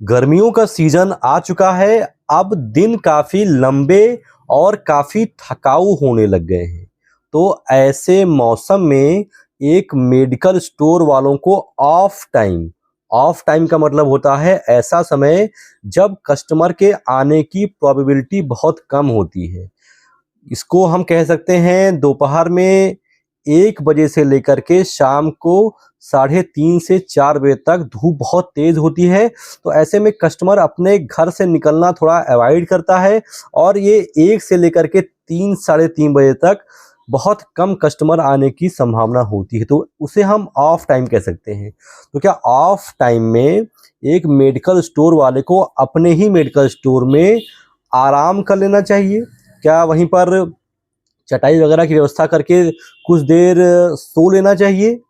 गर्मियों का सीजन आ चुका है। अब दिन काफ़ी लंबे और काफ़ी थकाऊ होने लग गए हैं। तो ऐसे मौसम में एक मेडिकल स्टोर वालों को ऑफ टाइम का मतलब होता है ऐसा समय जब कस्टमर के आने की प्रोबेबिलिटी बहुत कम होती है। इसको हम कह सकते हैं दोपहर में 1 बजे से लेकर के शाम को साढ़े 3 से 4 बजे तक धूप बहुत तेज़ होती है। तो ऐसे में कस्टमर अपने घर से निकलना थोड़ा अवॉइड करता है और ये 1 से लेकर के 3 साढ़े 3 बजे तक बहुत कम कस्टमर आने की संभावना होती है। तो उसे हम ऑफ टाइम कह सकते हैं। तो क्या ऑफ टाइम में एक मेडिकल स्टोर वाले को अपने ही मेडिकल स्टोर में आराम कर लेना चाहिए? क्या वहीं पर चटाई वगैरह की व्यवस्था करके कुछ देर सो लेना चाहिए?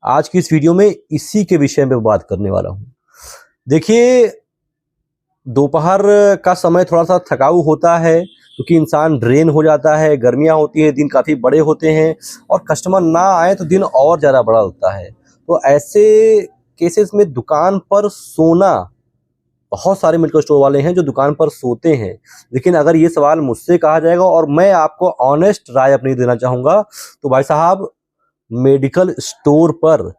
आज की इस वीडियो में इसी के विषय में बात करने वाला हूँ। देखिए, दोपहर का समय थोड़ा-सा थकाऊ होता है क्योंकि इंसान ड्रेन हो जाता है, गर्मियाँ होती हैं, दिन काफ़ी बड़े होते हैं और कस्टमर ना आए तो दिन और ज़्यादा बड़ा होता है। तो ऐसे केसेस में दुकान पर सोना, बहुत सारे मेडिकल स्टोर वाले हैं जो दुकान पर सोते हैं। लेकिन अगर ये सवाल मुझसे कहा जाएगा और मैं आपको ऑनेस्ट राय अपनी देना चाहूँगा, तो भाई साहब, मेडिकल स्टोर पर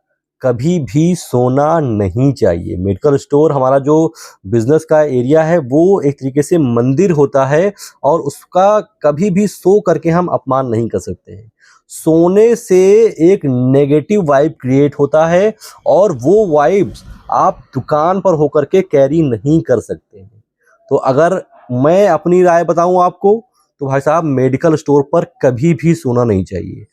कभी भी सोना नहीं चाहिए। मेडिकल स्टोर हमारा जो बिज़नेस का एरिया है वो एक तरीके से मंदिर होता है और उसका कभी भी सो करके हम अपमान नहीं कर सकते हैं। सोने से एक नेगेटिव वाइब क्रिएट होता है और वो वाइब्स आप दुकान पर होकर के कैरी नहीं कर सकते हैं। तो अगर मैं अपनी राय बताऊँ आपको, तो भाई साहब, मेडिकल स्टोर पर कभी भी सोना नहीं चाहिए।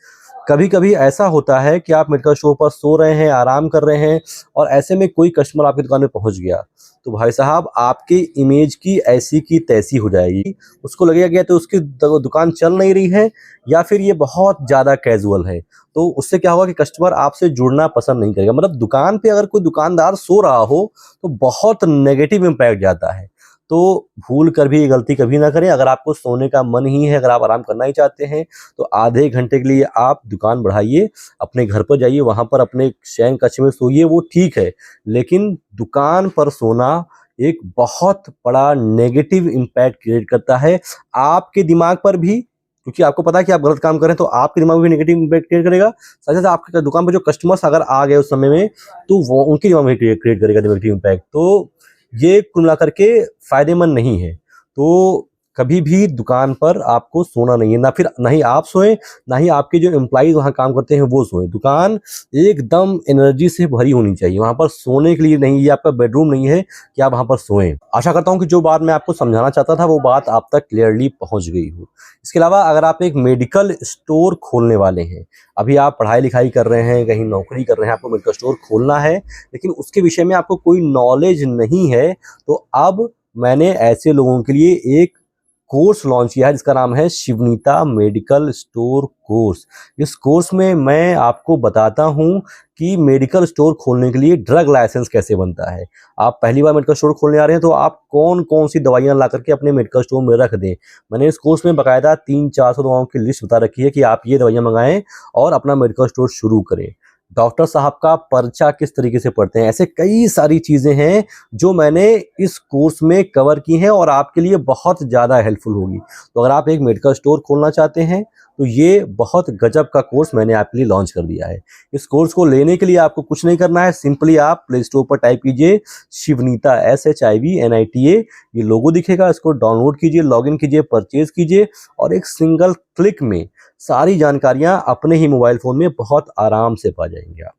कभी-कभी ऐसा होता है कि आप मेडिकल स्टोर पर सो रहे हैं, आराम कर रहे हैं और ऐसे में कोई कस्टमर आपकी दुकान में पहुँच गया, तो भाई साहब, आपकी इमेज की ऐसी की तैसी हो जाएगी। उसको लगेगा कि या तो उसकी दुकान चल नहीं रही है या फिर ये बहुत ज़्यादा कैज़ुअल है। तो उससे क्या होगा कि कस्टमर आपसे जुड़ना पसंद नहीं करेगा। मतलब दुकान पे अगर कोई दुकानदार सो रहा हो, तो बहुत नेगेटिव इम्पैक्ट जाता है। तो भूल कर भी ये गलती कभी ना करें। अगर आपको सोने का मन ही है, अगर आप आराम करना ही चाहते हैं, तो आधे घंटे के लिए आप दुकान बढ़ाइए, अपने घर पर जाइए, वहाँ पर अपने शयन कक्ष में सोइए, वो ठीक है। लेकिन दुकान पर सोना एक बहुत बड़ा नेगेटिव इम्पैक्ट क्रिएट करता है आपके दिमाग पर भी, क्योंकि आपको पता है कि आप गलत काम कर रहे हैं, तो आपके दिमाग में भी नेगेटिव इम्पैक्ट क्रिएट करेगा। साथ-साथ आपकी दुकान पर जो कस्टमर्स अगर आ गए उस समय में, तो वो उनके दिमाग में क्रिएट करेगा नेगेटिव इम्पैक्ट। तो ये कुल मिलाकर के फ़ायदेमंद नहीं है। तो कभी भी दुकान पर आपको सोना नहीं है। ना ही आप सोएँ, ना ही आपके जो एम्प्लॉइज़ वहाँ काम करते हैं वो सोएँ। दुकान एकदम एनर्जी से भरी होनी चाहिए। वहाँ पर सोने के लिए नहीं, ये आपका बेडरूम नहीं है कि आप वहाँ पर सोएँ। आशा करता हूँ कि जो बात मैं आपको समझाना चाहता था वो बात आप तक क्लियरली पहुँच गई हो। इसके अलावा अगर आप एक मेडिकल स्टोर खोलने वाले हैं, अभी आप पढ़ाई-लिखाई कर रहे हैं, कहीं नौकरी कर रहे हैं, आपको मेडिकल स्टोर खोलना है, लेकिन उसके विषय में आपको कोई नॉलेज नहीं है, तो अब मैंने ऐसे लोगों के लिए एक कोर्स लॉन्च किया है जिसका नाम है शिवनीता मेडिकल स्टोर कोर्स। इस कोर्स में मैं आपको बताता हूँ कि मेडिकल स्टोर खोलने के लिए ड्रग लाइसेंस कैसे बनता है। आप पहली बार मेडिकल स्टोर खोलने आ रहे हैं तो आप कौन-कौन सी दवाइयाँ ला करके अपने मेडिकल स्टोर में रख दें। मैंने इस कोर्स में बाकायदा 300-400 दवाओं की लिस्ट बता रखी है कि आप ये दवाइयाँ मंगाएँ और अपना मेडिकल स्टोर शुरू करें। डॉक्टर साहब का पर्चा किस तरीके से पढ़ते हैं, ऐसे कई सारी चीज़ें हैं जो मैंने इस कोर्स में कवर की हैं और आपके लिए बहुत ज़्यादा हेल्पफुल होगी। तो अगर आप एक मेडिकल स्टोर खोलना चाहते हैं, तो ये बहुत गजब का कोर्स मैंने आपके लिए लॉन्च कर दिया है। इस कोर्स को लेने के लिए आपको कुछ नहीं करना है, सिंपली आप प्ले स्टोर पर टाइप कीजिए शिवनीता, SHIVNITA, ये लोगो दिखेगा, इसको डाउनलोड कीजिए, लॉगिन कीजिए, परचेज़ कीजिए और एक सिंगल क्लिक में सारी जानकारियाँ अपने ही मोबाइल फ़ोन में बहुत आराम से पा जाएँगे आप।